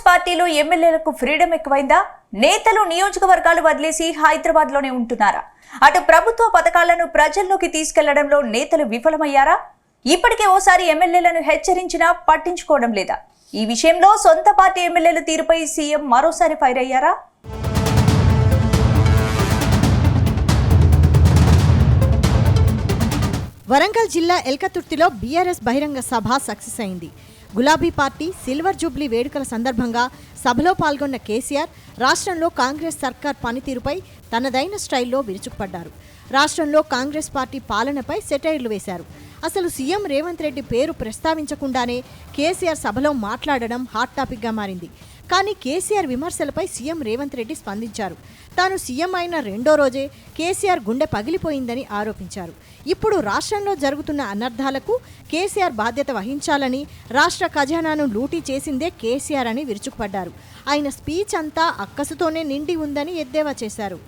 కాంగ్రెస్ పార్టీలో ఎమ్మెల్యేలకు ఫ్రీడమ్ ఎక్కువైందా? నేతలు నియోజకవర్గాలు వదిలేసి హైదరాబాద్ లోనే ఉంటున్నారా? అటు ప్రభుత్వ పథకాలను ప్రజల్లోకి తీసుకెళ్లడంలో నేతలు విఫలమయ్యారా? ఇప్పటికే ఓసారి ఎమ్మెల్యేలను హెచ్చరించినా పట్టించుకోవడం లేదా? ఈ విషయంలో సొంత పార్టీ ఎమ్మెల్యేల తీరుపై సీఎం మరోసారి ఫైర్ అయ్యారా? వరంగల్ జిల్లా ఎల్కతుర్తిలో బీఆర్ఎస్ బహిరంగ సభ సక్సెస్ అయింది. గులాబీ పార్టీ సిల్వర్ జూబ్లీ వేడుకల సందర్భంగా సభలో పాల్గొన్న కేసీఆర్ రాష్ట్రంలో కాంగ్రెస్ సర్కార్ పనితీరుపై తనదైన స్టైల్లో విరుచుకుపడ్డారు. రాష్ట్రంలో కాంగ్రెస్ పార్టీ పాలనపై సెటైర్లు వేశారు. అసలు సీఎం రేవంత్ రెడ్డి పేరు ప్రస్తావించకుండానే కేసీఆర్ సభలో మాట్లాడడం హాట్ టాపిక్గా మారింది. కానీ కేసీఆర్ విమర్శలపై సీఎం రేవంత్ రెడ్డి స్పందించారు. తాను సీఎం అయిన రెండో రోజే కేసీఆర్ గుండె పగిలిపోయిందని ఆరోపించారు. ఇప్పుడు రాష్ట్రంలో జరుగుతున్న అనర్థాలకు కేసీఆర్ బాధ్యత వహించాలని, రాష్ట్ర ఖజానాను లూటీ చేసిందే కేసీఆర్ అని విరుచుకుపడ్డారు. ఆయన స్పీచ్ అంతా అక్కసుతోనే నిండి ఉందని ఎద్దేవా చేశారు.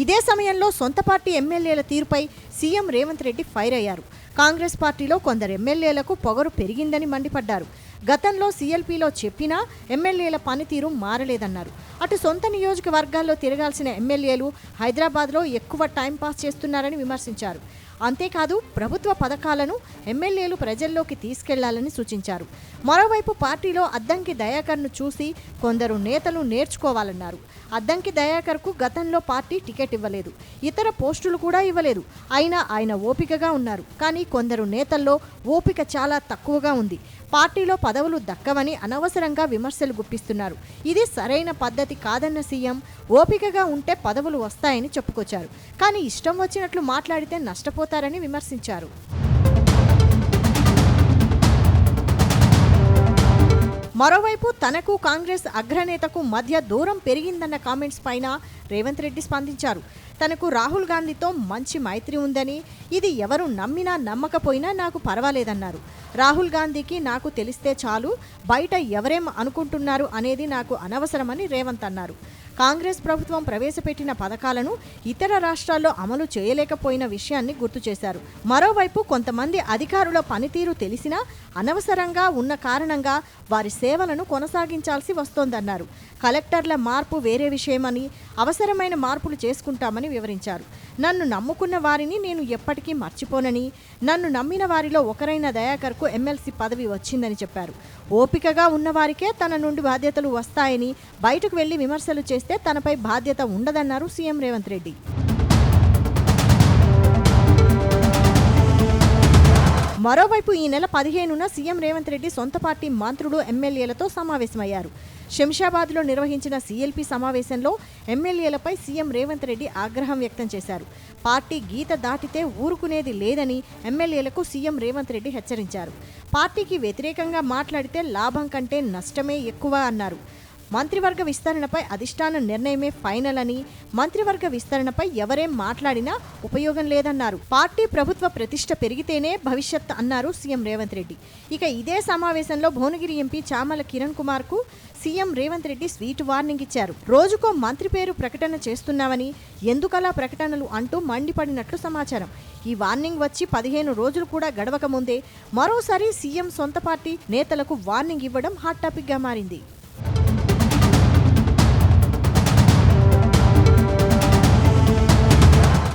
ఇదే సమయంలో సొంత పార్టీ ఎమ్మెల్యేల తీరుపై సీఎం రేవంత్ రెడ్డి ఫైర్ అయ్యారు. కాంగ్రెస్ పార్టీలో కొందరు ఎమ్మెల్యేలకు పొగరు పెరిగిందని మండిపడ్డారు. గతంలో సీఎల్పీలో చెప్పినా ఎమ్మెల్యేల పనితీరు మారలేదన్నారు. అటు సొంత నియోజకవర్గాల్లో తిరగాల్సిన ఎమ్మెల్యేలు హైదరాబాద్లో ఎక్కువ టైంపాస్ చేస్తున్నారని విమర్శించారు. అంతేకాదు ప్రభుత్వ పథకాలను ఎమ్మెల్యేలు ప్రజల్లోకి తీసుకెళ్లాలని సూచించారు. మరోవైపు పార్టీలో అద్దంకి దయాకర్ను చూసి కొందరు నేతలు నేర్చుకోవాలన్నారు. అద్దంకి దయాకర్కు గతంలో పార్టీ టికెట్ ఇవ్వలేదు, ఇతర పోస్టులు కూడా ఇవ్వలేదు. అయినా ఆయన ఓపికగా ఉన్నారు. కానీ కొందరు నేతల్లో ఓపిక చాలా తక్కువగా ఉంది. పార్టీలో పదవులు దక్కవని అనవసరంగా విమర్శలు గుప్పిస్తున్నారు. ఇది సరైన పద్ధతి కాదన్న సీఎం ఓపికగా ఉంటే పదవులు వస్తాయని చెప్పుకొచ్చారు. కానీ ఇష్టం వచ్చినట్లు మాట్లాడితే నష్టపోతారని విమర్శించారు. మరోవైపు తనకు కాంగ్రెస్ అగ్రనేతకు మధ్య దూరం పెరిగిందన్న కామెంట్స్ పైన రేవంత్ రెడ్డి స్పందించారు. తనకు రాహుల్ గాంధీతో మంచి మైత్రి ఉందని, ఇది ఎవరు నమ్మినా నమ్మకపోయినా నాకు పర్వాలేదన్నారు. రాహుల్ గాంధీకి నాకు తెలిస్తే చాలు, బయట ఎవరేం అనుకుంటున్నారు అనేది నాకు అనవసరమని రేవంత్ అన్నారు. కాంగ్రెస్ ప్రభుత్వం ప్రవేశపెట్టిన పథకాలను ఇతర రాష్ట్రాల్లో అమలు చేయలేకపోయిన విషయాన్ని గుర్తు చేశారు. మరోవైపు కొంతమంది అధికారుల పనితీరు తెలిసినా అనవసరంగా ఉన్న కారణంగా వారి సేవలను కొనసాగించాల్సి వస్తోందన్నారు. కలెక్టర్ల మార్పు వేరే విషయమని, అవసరమైన మార్పులు చేసుకుంటామని వివరించారు. నన్ను నమ్ముకున్న వారిని నేను ఎప్పటికీ మర్చిపోనని, నన్ను నమ్మిన వారిలో ఒకరైన దయాకర్కు ఎమ్మెల్సీ పదవి వచ్చిందని చెప్పారు. ఓపికగా ఉన్నవారికే తన నుండి బాధ్యతలు వస్తాయని, బయటకు వెళ్లి విమర్శలు చేస్తే తనపై బాధ్యత ఉండదన్నారు సీఎం రేవంత్ రెడ్డి. మరోవైపు ఈ నెల 15న సీఎం రేవంత్ రెడ్డి సొంత పార్టీ మంత్రులు ఎమ్మెల్యేలతో సమావేశమయ్యారు. శంషాబాద్లో నిర్వహించిన సీఎల్పీ సమావేశంలో ఎమ్మెల్యేలపై సీఎం రేవంత్ రెడ్డి ఆగ్రహం వ్యక్తం చేశారు. పార్టీ గీత దాటితే ఊరుకునేది లేదని ఎమ్మెల్యేలకు సీఎం రేవంత్ రెడ్డి హెచ్చరించారు. పార్టీకి వ్యతిరేకంగా మాట్లాడితే లాభం కంటే నష్టమే ఎక్కువ అన్నారు. మంత్రివర్గ విస్తరణపై అధిష్టాన నిర్ణయమే ఫైనల్ అని, మంత్రివర్గ విస్తరణపై ఎవరేం మాట్లాడినా ఉపయోగం లేదన్నారు. పార్టీ ప్రభుత్వ ప్రతిష్ట పెరిగితేనే భవిష్యత్ అన్నారు సీఎం రేవంత్ రెడ్డి. ఇక ఇదే సమావేశంలో భువనగిరి ఎంపీ చామల కిరణ్ కుమార్ కు CM Revanth Reddy sweet warning ఇచ్చారు. రోజుకో మంత్రి పేరు ప్రకటన చేస్తున్నామని, ఎందుకలా ప్రకటనలు అంటూ మండిపడినట్లు సమాచారం. ఈ వార్నింగ్ వచ్చి 15 రోజులు కూడా గడవక ముందే మరోసారి సీఎం సొంత పార్టీ నేతలకు వార్నింగ్ ఇవ్వడం హాట్ టాపిక్ గా మారింది.